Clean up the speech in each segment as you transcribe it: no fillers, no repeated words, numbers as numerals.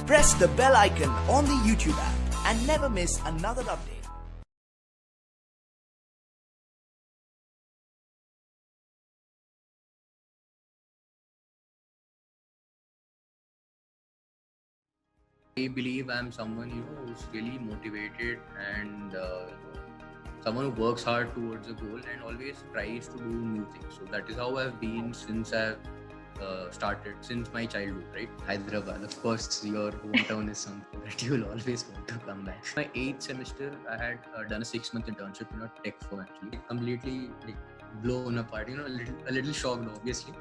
press the bell icon on the YouTube app and never miss another update. I believe I'm someone who's really motivated and someone who works hard towards a goal and always tries to do new things. So that is how I've been since I've started, since my childhood, right? Hyderabad, of course, your hometown is something that you'll always want to come back. My 8th semester, I had done a 6-month internship in a tech firm actually, completely blown apart. A little shocked obviously,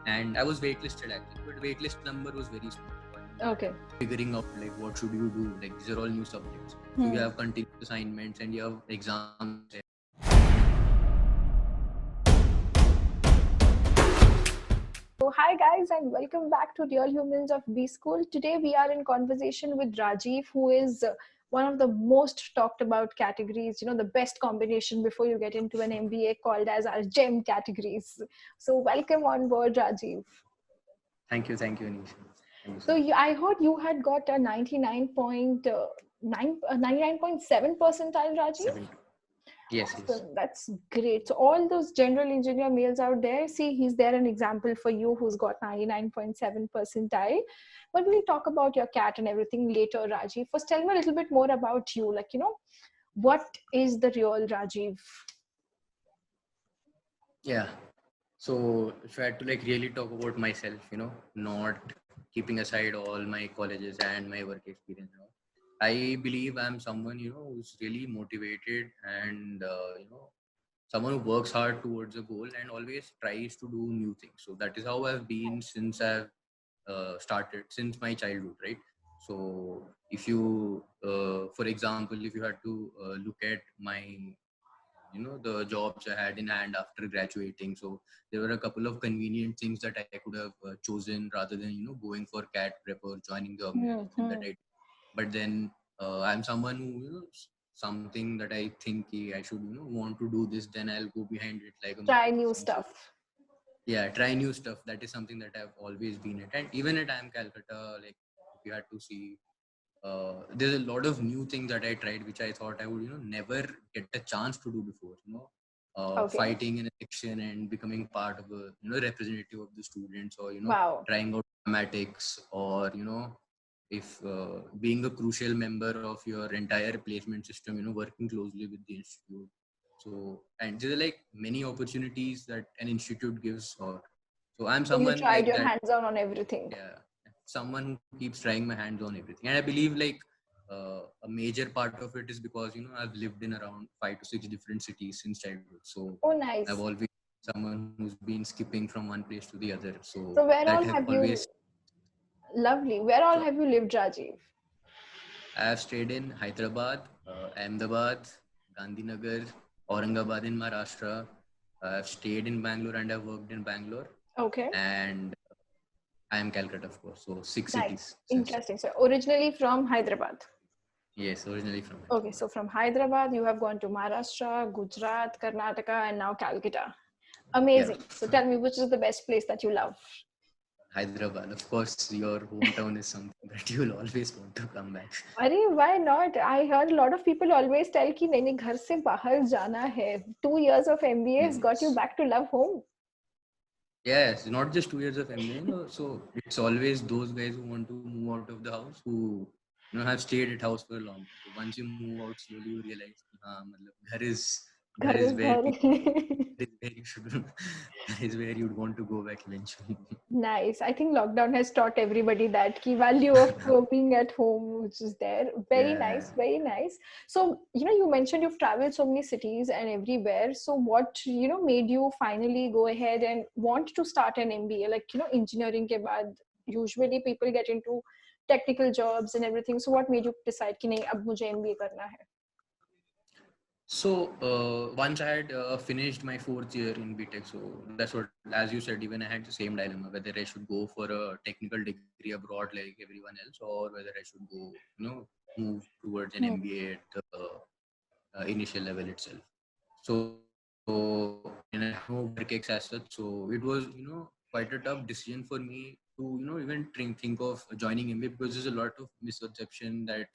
and I was waitlisted actually, but waitlist number was very small. Okay. Figuring out what should you do, these are all new subjects. So you have continuous assignments and you have exams. So hi guys and welcome back to Real Humans of B School. Today we are in conversation with Rajiv, who is one of the most talked about categories, the best combination before you get into an MBA, called as our GEM categories. So welcome on board, Rajiv. Thank you, Anisha. So I heard you had got a 99.7 percentile, Rajiv? Yes. Awesome. That's great. So all those general engineer males out there, see, he's there an example for you who's got 99.7 percentile. But we'll talk about your cat and everything later, Rajiv. First, tell me a little bit more about you. What is the real Rajiv? Yeah. So if I had to really talk about myself, not keeping aside all my colleges and my work experience, I believe I'm someone, who's really motivated and, someone who works hard towards a goal and always tries to do new things. So that is how I've been since I've started, since my childhood, right? So if you, for example, if you had to look at my the jobs I had in hand after graduating. So there were a couple of convenient things that I could have chosen rather than going for CAT prep or joining the organization that I did. But then I'm someone who something that I think I should want to do this, then I'll go behind it try new stuff. Yeah, try new stuff. That is something that I've always been at. And even at IIM Calcutta, if you had to see, there's a lot of new things that I tried, which I thought I would, never get a chance to do before. Fighting in a section and becoming part of a, representative of the students, or trying out mathematics, or if being a crucial member of your entire placement system, working closely with the institute. So, and there are many opportunities that an institute gives. So I'm someone you tried your hands on everything. Yeah. Someone who keeps trying my hands on everything, and I believe a major part of it is because I've lived in around 5 to 6 different cities since childhood. So nice. I've always been someone who's been skipping from one place to the other. So where all have you? Lovely. Where all have you lived, Rajiv? I have stayed in Hyderabad, Ahmedabad, Gandhinagar, Aurangabad in Maharashtra. I've stayed in Bangalore and I've worked in Bangalore. Okay. And IIM Calcutta, of course. So 6 cities. Interesting. So originally from Hyderabad. Yes, originally from Hyderabad. Okay, so from Hyderabad, you have gone to Maharashtra, Gujarat, Karnataka, and now Calcutta. Amazing. Yeah. So tell me, which is the best place that you love? Hyderabad. Of course, your hometown is something that you'll always want to come back. Why not? I heard a lot of people always tell कि नहीं घर से बाहर जाना है. 2 years of MBA has got you back to love home. Yes, not just 2 years of MBA. So it's always those guys who want to move out of the house who have stayed at house for a long time. So once you move out, slowly you realize, ghar is where you should. That is where you'd want to go back eventually. Nice. I think lockdown has taught everybody that key value of being at home, which is there. Very nice, very nice. So, you mentioned you've traveled so many cities and everywhere. So what, made you finally go ahead and want to start an MBA? Engineering ke baad, usually people get into technical jobs and everything. So what made you decide कि नहीं अब मुझे MBA करना है? So once I had finished my 4th year in BTech, so that's what, as you said, even I had the same dilemma, whether I should go for a technical degree abroad like everyone else, or whether I should go, move towards an MBA at the initial level itself. So and I have no work ex as such, so it was, quite a tough decision for me to even think of joining MBA, because there's a lot of misconception that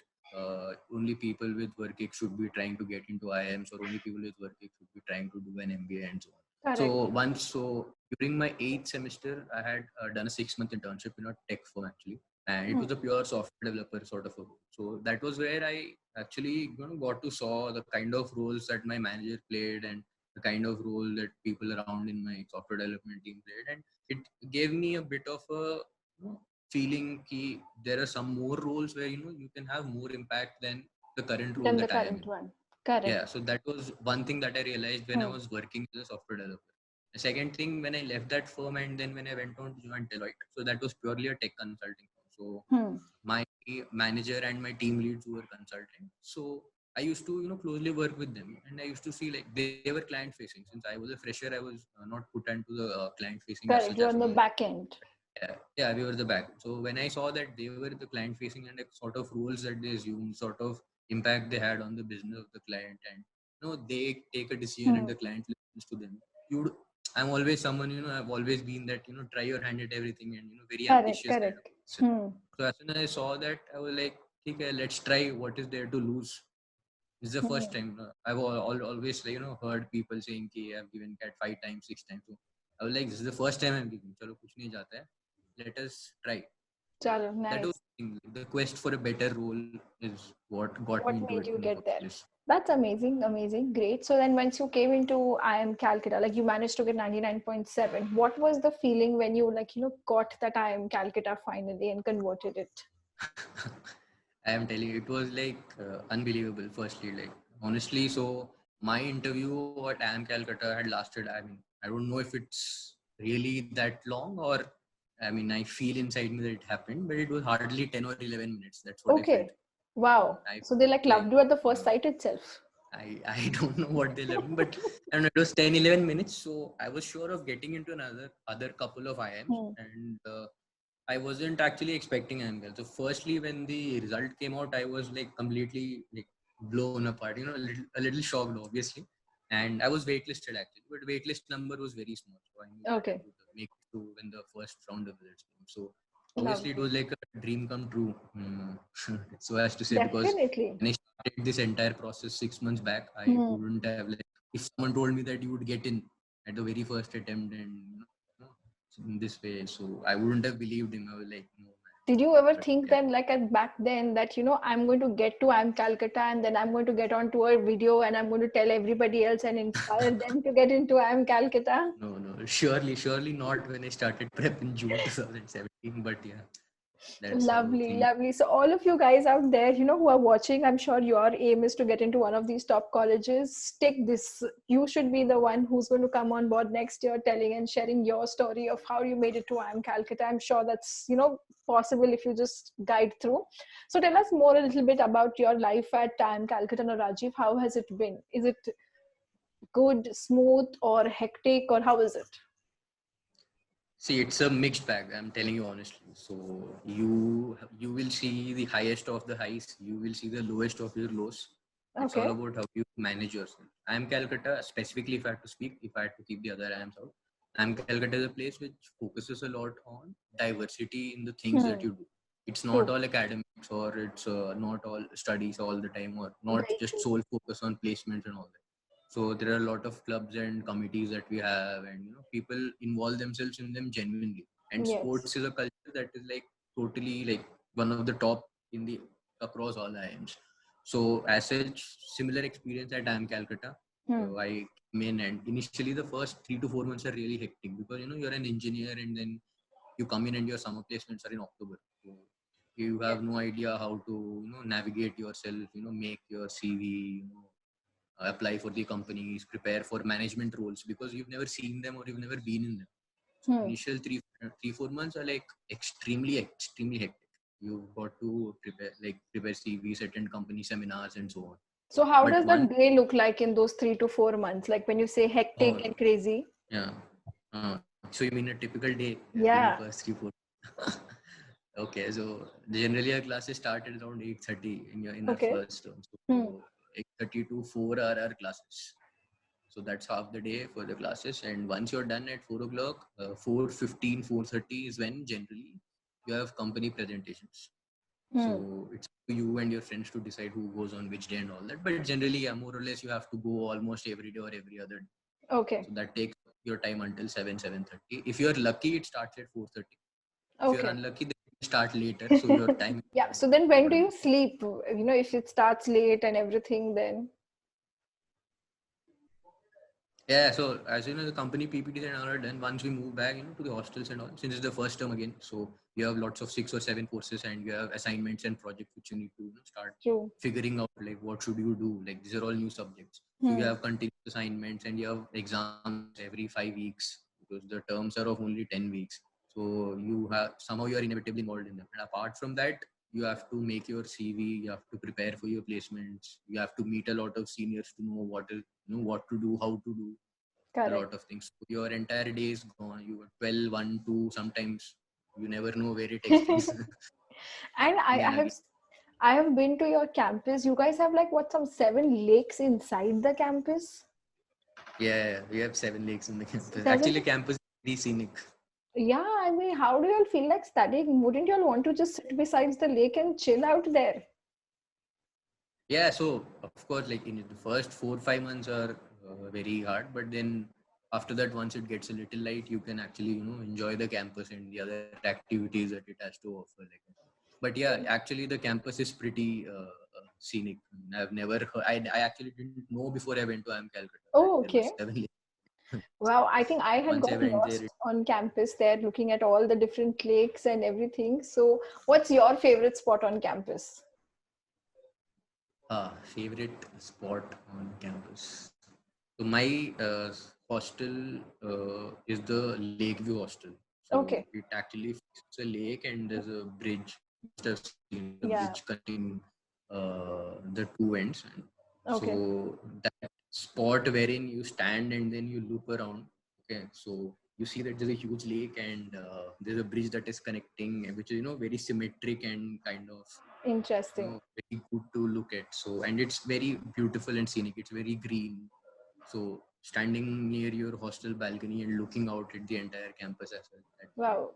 only people with work ex should be trying to get into IIMs, or only people with work ex should be trying to do an MBA and so on. Correct. So during my 8th semester, I had done a 6-month internship in a tech firm actually, and it Hmm. was a pure software developer sort of a role. So that was where I actually got to saw the kind of roles that my manager played, and the kind of role that people around in my software development team played, and it gave me a bit of a feeling that there are some more roles where you can have more impact than the current role Than the that I am current in. one. Correct. Yeah, so that was one thing that I realized when I Hmm. was working as a software developer. The second thing, when I left that firm and then when I went on to join Deloitte, so that was purely a tech consulting firm. So Hmm. my manager and my team leads who were consulting. So I used to closely work with them, and I used to see like they were client facing. Since I was a fresher, I was not put into the client facing as Correct. such You're as on the well. back end. Yeah, we were the back. So when I saw that they were the client facing, and like sort of roles that they assume, sort of impact they had on the business of the client, and they take a decision and Hmm. the client listens to them. You I'm always someone, I've always been that, try your hand at everything, and very Correct. ambitious kind of Correct. person. Hmm. So as soon as I saw that, I was like, okay, let's try. What is there to lose? This is the first Hmm. time. I've always heard people saying कि I've given cat 5 times, 6 times. So I was like, this is the first time I'm giving. चलो कुछ नहीं जाता है. Let us try. So Chalo, that was nice. the quest for a better role is what got me What into made it you in the get first there? place. That's amazing, amazing, great. So then once you came into IIM Calcutta, like you managed to get 99.7, what was the feeling when you got that IIM Calcutta finally and converted it? I am telling you, it was like unbelievable. Firstly, like honestly, so my interview at IIM Calcutta had lasted. I mean, I don't know if it's really that long, or I mean, I feel inside me that it happened, but it was hardly 10 or 11 minutes. That's what I felt. Okay. Wow. I So they like like loved you at the first uh, sight itself. I don't know what they left me, but I don't know, it was 10, 11 minutes. So I was sure of getting into another other couple of IIMs, Hmm. and I wasn't actually expecting MBL. So firstly, when the result came out, I was like completely like blown apart, a little shocked, obviously. And I was waitlisted actually, but waitlist number was very small. So I knew that I Okay. would make it through when the first round of results came. So obviously it Lovely. was like a dream come true. So as to say, because Definitely. when I started this entire process 6 months back, I Hmm. wouldn't have like, if someone told me that you would get in at the very first attempt, and in this way, so I wouldn't have believed him. I was like, no, man. Did you ever But think yeah, then, like at back then, that I'm going to get to IIM Calcutta and then I'm going to get onto a video and I'm going to tell everybody else and inspire them to get into IIM Calcutta? no, surely not when I started prep in June 2017. But yeah, that's how Lovely, things. lovely. So, all of you guys out there, who are watching, I'm sure your aim is to get into one of these top colleges. Stick this. You should be the one who's going to come on board next year telling and sharing your story of how you made it to IIM Calcutta. I'm sure that's, possible if you just guide through. So, tell us more a little bit about your life at IIM Calcutta, and Rajiv. How has it been? Is it good, smooth, or hectic, or how is it? See, it's a mixed bag. I'm telling you honestly. So you will see the highest of the highs. You will see the lowest of your lows. It's all Okay. about how you manage yourself. I'm Calcutta, specifically if I have to speak, if I had to keep the other IIMs out. I'm Calcutta is a place which focuses a lot on diversity in the things that Hmm. you do. It's not True. all academics, or it's not all studies all the time, or not Very just true. sole focus on placements and all that. So there are a lot of clubs and committees that we have, and people involve themselves in them genuinely. And Yes. sports is a culture that is like totally like one of the top in the across all IIMs. So as such, similar experience at IIM Calcutta. Hmm. I came in, and initially the first 3 to 4 months are really hectic, because you're an engineer, and then you come in and your summer placements are in October. So you have no idea how to navigate yourself, make your CV, apply for the companies, prepare for management roles, because you've never seen them or you've never been in them. So Hmm. initial 4 months are like extremely hectic. You've got to prepare CVs, attend company seminars, and so on. So how But does the one, day look like in those 3 to 4 months? Like when you say hectic oh and crazy? yeah, so you mean a typical day during Yeah. first 3 4? Okay, so generally our classes started around 8:30 in our Okay. first term. Hmm. So 8:30 to 4 are our classes. So that's half the day for the classes. And once you're done at 4 o'clock, 4:15, 4:30 is when generally you have company presentations. So it's up to you and your friends to decide who goes on which day and all that. But generally, yeah, more or less, you have to go almost every day or every other day. Okay. So that takes your time until 7:30. If you're lucky, it starts at 4:30. If you're Okay. unlucky, then you start later. So your time. Yeah. So then when do you sleep? If it starts late and everything, then. Yeah, so as soon as the company PPTs and all are done, once we move back, to the hostels and all, since it's the first term again, so you have lots of 6 or 7 courses and you have assignments and projects which you need to start True. figuring out, like what should you do, like these are all new subjects. So you have continuous assignments and you have exams every 5 weeks because the terms are of only 10 weeks. So you have somehow you are inevitably involved in them. And apart from that, you have to make your CV, you have to prepare for your placements, you have to meet a lot of seniors to know what is what to do, how to do Correct. a lot of things. So your entire day is gone. You are 12, 1, 2, sometimes you never know where it extends. And I have been to your campus. You guys have like some 7 lakes inside the campus? Yeah, we have 7 lakes in the campus. Doesn't Actually, it- campus is very scenic. Yeah, I mean, how do you all feel like studying? Wouldn't you all want to just sit beside the lake and chill out there? Yeah, so of course, like in the first 4-5 months are very hard, but then after that, once it gets a little light, you can actually enjoy the campus and the other activities that it has to offer. But yeah, actually the campus is pretty scenic. I've never heard, I actually didn't know before I went to IIM Calcutta. Oh, There was okay. 7 lakes. Wow, I think I had Once I got went there, lost on campus there, looking at all the different lakes and everything. So, what's your favorite spot on campus? favorite spot on campus. So my hostel is the Lakeview Hostel. So Okay. it actually faces a lake and there's a bridge. You must have seen the Yeah. bridge connecting the two ends. And Okay. so that spot wherein you stand and then you look around. Okay, so you see that there's a huge lake and there's a bridge that is connecting, which is very symmetric and kind of Interesting. very good to look at. So, and it's very beautiful and scenic. It's very green. So, standing near your hostel balcony and looking out at the entire campus as well. Wow.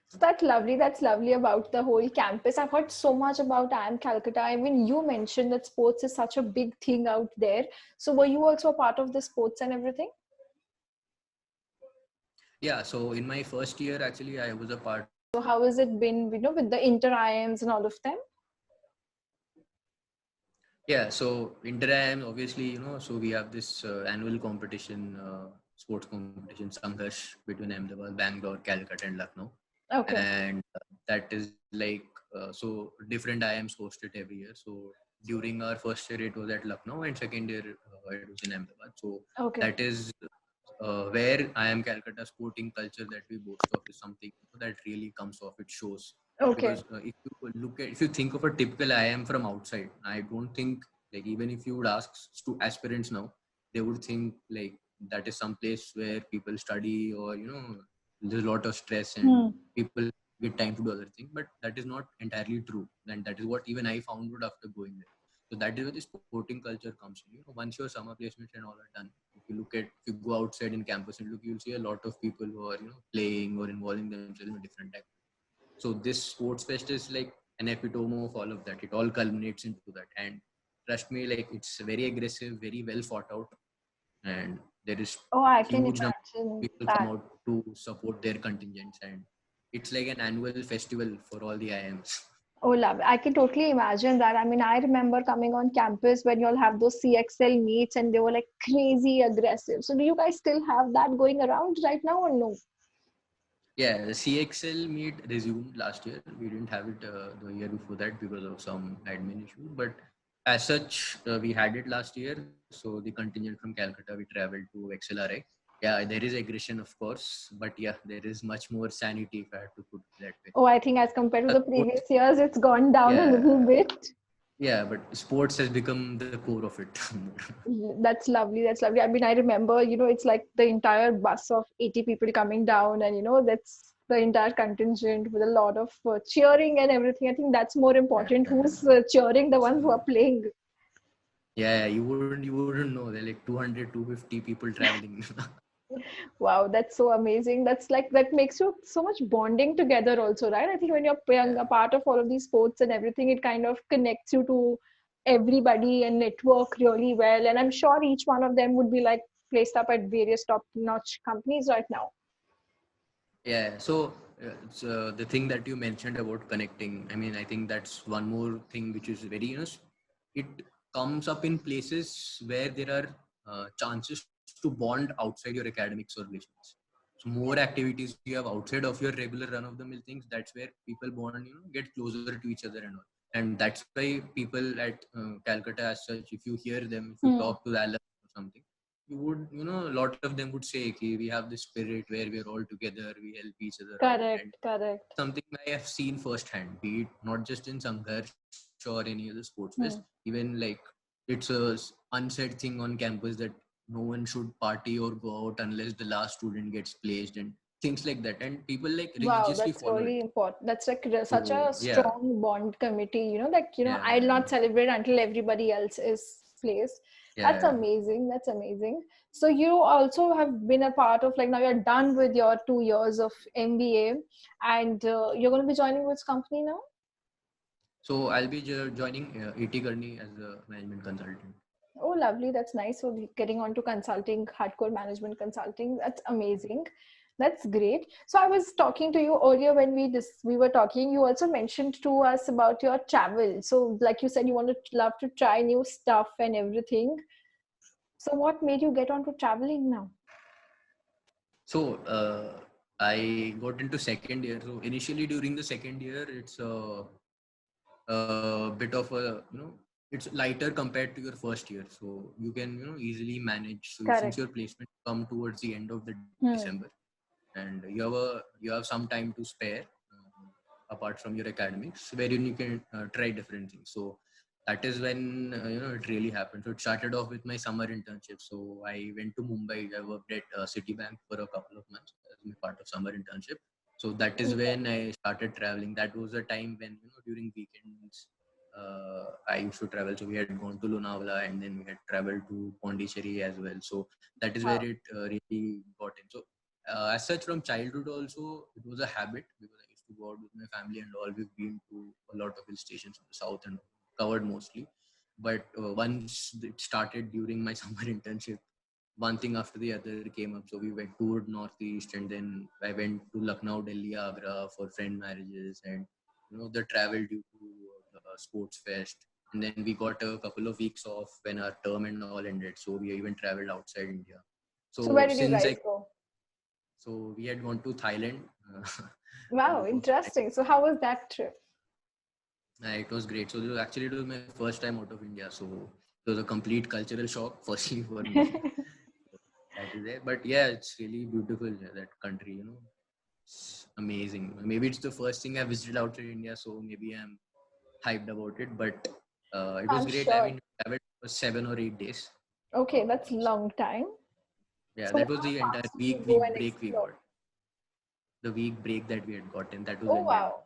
So that's lovely. That's lovely about the whole campus. I've heard so much about IIM Calcutta. I mean, you mentioned that sports is such a big thing out there. So were you also a part of the sports and everything? Yeah. So, in my first year, actually, I was a part. So how has it been, with the inter-IIMs and all of them? Yeah. So, Inter-IIM, obviously, so we have this annual competition, sports competition, Sangharsh between Ahmedabad, Bangalore, Calcutta, and Lucknow. Okay. And that is like so different IIMs host it every year. So during our first year it was at Lucknow and second year it was in Ahmedabad. So Okay. that is where IIM Calcutta sporting culture that we boast of is something that really comes off. It shows Okay. because if you think of a typical IIM from outside, I don't think like even if you would ask to aspirants now, they would think like that is some place where people study or there's a lot of stress and people get time to do other things, but that is not entirely true. And that is what even I found out after going there. So that is where the sporting culture comes in. Once your summer placements and all are done, if you go outside in campus and look, you'll see a lot of people who are playing or involving themselves in a different type. So this sports fest is like an epitome of all of that. It all culminates into that. And trust me, like it's very aggressive, very well thought out, and there is I can huge number of imagine people that. come out to support their contingents, and it's like an annual festival for all the IIMs. Oh, love. I can totally imagine that. I mean, I remember coming on campus when you all have those CXL meets and they were like crazy aggressive. So do you guys still have that going around right now or no? Yeah, the CXL meet resumed last year. We didn't have it the year before that because of some admin issue. But as such, we had it last year. So the contingent from Calcutta, we traveled to XLRI. Yeah, there is aggression, of course. But yeah, there is much more sanity, if I had to put it that way. Oh, I think as compared to the Sports, previous years, it's gone down a little bit. yeah, but sports has become the core of it. That's lovely. That's lovely. I mean, I remember, it's like the entire bus of 80 people coming down, and that's the entire contingent with a lot of cheering and everything. I think that's more important. Who's cheering? The ones who are playing. Yeah, you wouldn't know. There are like 200, 250 people traveling. Wow, that's so amazing. That's like that makes you so much bonding together also, right? I think when you're playing Yeah. a part of all of these sports and everything, it kind of connects you to everybody and network really well. And I'm sure each one of them would be like placed up at various top-notch companies right now. Yeah. So the thing that you mentioned about connecting, I mean, I think that's one more thing which is very, it comes up in places where there are chances to bond outside your academics or relations. So more activities you have outside of your regular run-of-the-mill things, that's where people bond, get closer to each other and all. And that's why people at Calcutta as such, if you hear them, if you Hmm. talk to the alumni or something, you would, a lot of them would say, "Ki, we have this spirit where we're all together, we help each other out." And Correct, correct. something I have seen firsthand, be it not just in Sangharsh or any other sports fest, Hmm. even like it's unsaid thing on campus that no one should party or go out unless the last student gets placed and things like that. And people like Wow, religiously that's follow it. really important. That's like such So a yeah, strong bond committee, I'll yeah, not celebrate until everybody else is placed. That's yeah. amazing. That's amazing. So you also have been a part of like now you're done with your 2 years of MBA and you're going to be joining which company now? So I'll be joining ET Kearney as a management consultant. Oh, lovely. That's nice. So getting on to consulting, hardcore management consulting, that's amazing. That's great. So I was talking to you earlier when we were talking. You also mentioned to us about your travel. So like you said, you want to love to try new stuff and everything. So what made you get on to traveling now? So I got into second year. So initially during the second year, it's a bit of a it's lighter compared to your first year. So you can easily manage. So since Correct. your placement come towards the end of the December, Hmm. and you have some time to spare apart from your academics, wherein you can try different things. So that is when it really happened. So it started off with my summer internship. So I went to Mumbai. I worked at Citibank for a couple of months as my part of summer internship. So that is when I started traveling. That was a time when during weekends I used to travel. So we had gone to Lonavala and then we had traveled to Pondicherry as well. So that is where Wow. it really got in. So as such, from childhood also, it was a habit because I used to go out with my family and all. We've been to a lot of hill stations in the south and covered mostly. But once it started during my summer internship, one thing after the other came up. So we went toured northeast, and then I went to Lucknow, Delhi, Agra for friend marriages, and the travel due to the sports fest. And then we got a couple of weeks off when our term and all ended. So we even traveled outside India. So where So did you since guys I go? so we had gone to Thailand for Wow, the first time. interesting. So how was that trip? It was great. So it was my first time out of India. So it was a complete cultural shock, firstly for me. That is it. But yeah, it's really beautiful, that country. It's amazing. Maybe it's the first thing I visited outside India, so maybe I'm hyped about it. But it was I'm great. I sure. mean, I traveled for 7 or 8 days. Okay, Uh, that's long time. yeah, So that was how the entire fast did you week go and break we explore? got. The week break that we had gotten. That was Oh, when we had. wow.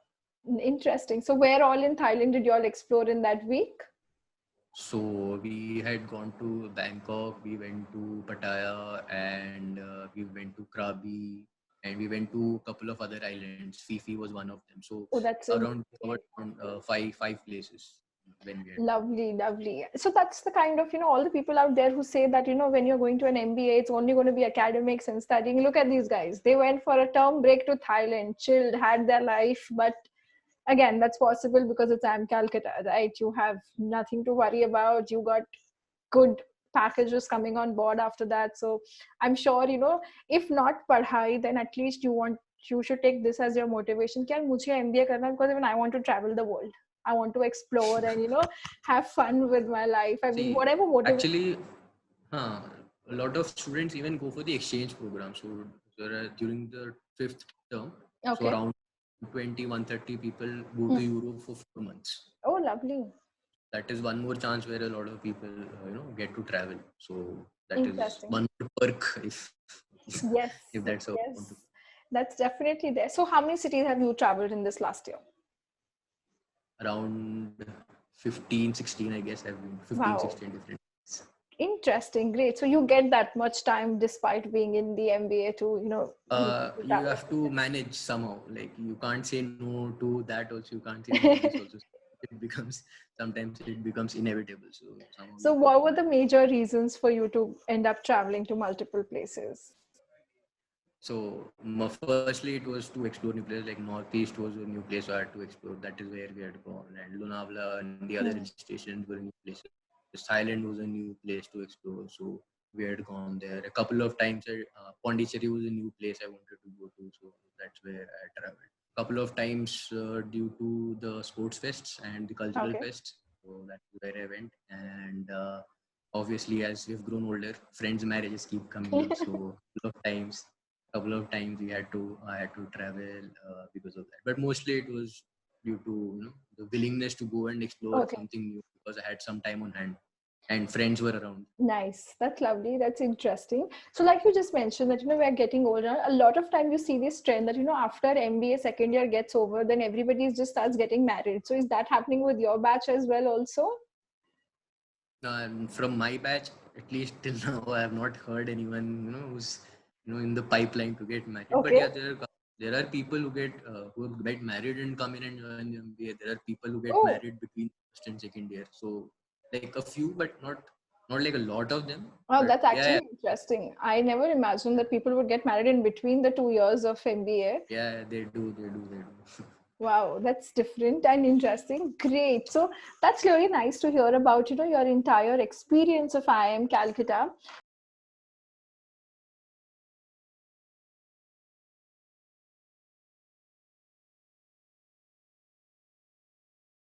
Interesting. So where all in Thailand did you all explore in that week? So we had gone to Bangkok, we went to Pattaya, and we went to Krabi, and we went to a couple of other islands. Fifi was one of them. So Oh, that's around covered amazing. around five places when we had gone. Lovely, lovely. So that's the kind of, all the people out there who say that, when you're going to an MBA, it's only going to be academics and studying. Look at these guys. They went for a term break to Thailand, chilled, had their life. But again, that's possible because it's AM Calcutta, right? You have nothing to worry about. You got good packages coming on board after that. So I'm sure, if not padhai, then at least you should take this as your motivation. Kya mujhe MBA karna because even I want to travel the world. I want to explore and have fun with my life. I mean, See, whatever motivation. actually, huh, a lot of students even go for the exchange program. So during the fifth term, so Okay. around 130 people go to Hmm. Europe for 4 months. Oh, lovely. That is one more chance where a lot of people get to travel. So that is Interesting. one more perk if Yes, if that's how you want to. yes. That's definitely there. So how many cities have you traveled in this last year? Around 15, 16, I guess. I've been 15, Wow. 16 different. Interesting, great. So you get that much time despite being in the MBA to, to You travel. have to manage somehow. Like you can't say no to that also. You can't say no to this also. It becomes sometimes it becomes inevitable. So somehow you So have what to were the manage. major reasons for you to end up traveling to multiple places? So firstly, it was to explore new places. Like Northeast was a new place I had to explore. That is where we had gone, and Lonavala and the other hill Hmm. stations were new places. Thailand was a new place to explore, so we had gone there. A couple of times, Pondicherry was a new place I wanted to go to, so that's where I traveled. Couple of times due to the sports fests and the cultural Okay. fests, so that's where I went. And obviously, as we've grown older, friends' marriages keep coming up, so couple of times we had to I had to travel because of that. But mostly it was due to the willingness to go and explore Okay. something new because I had some time on hand and friends were around. Nice. That's lovely. That's interesting. So, like you just mentioned, that we are getting older. A lot of time you see this trend that after MBA second year gets over, then everybody just starts getting married. So, is that happening with your batch as well, also? And from my batch, at least till now, I have not heard anyone who's in the pipeline to get married. But Okay. yeah, there are people who get married and come in and join the MBA. There are people who get Oh, married between first and second year. So like a few, but not like a lot of them. wow, But that's yeah, actually interesting. I never imagined that people would get married in between the 2 years of MBA. yeah, they do. Wow, that's different and interesting. Great. So that's really nice to hear about, your entire experience of IIM Calcutta.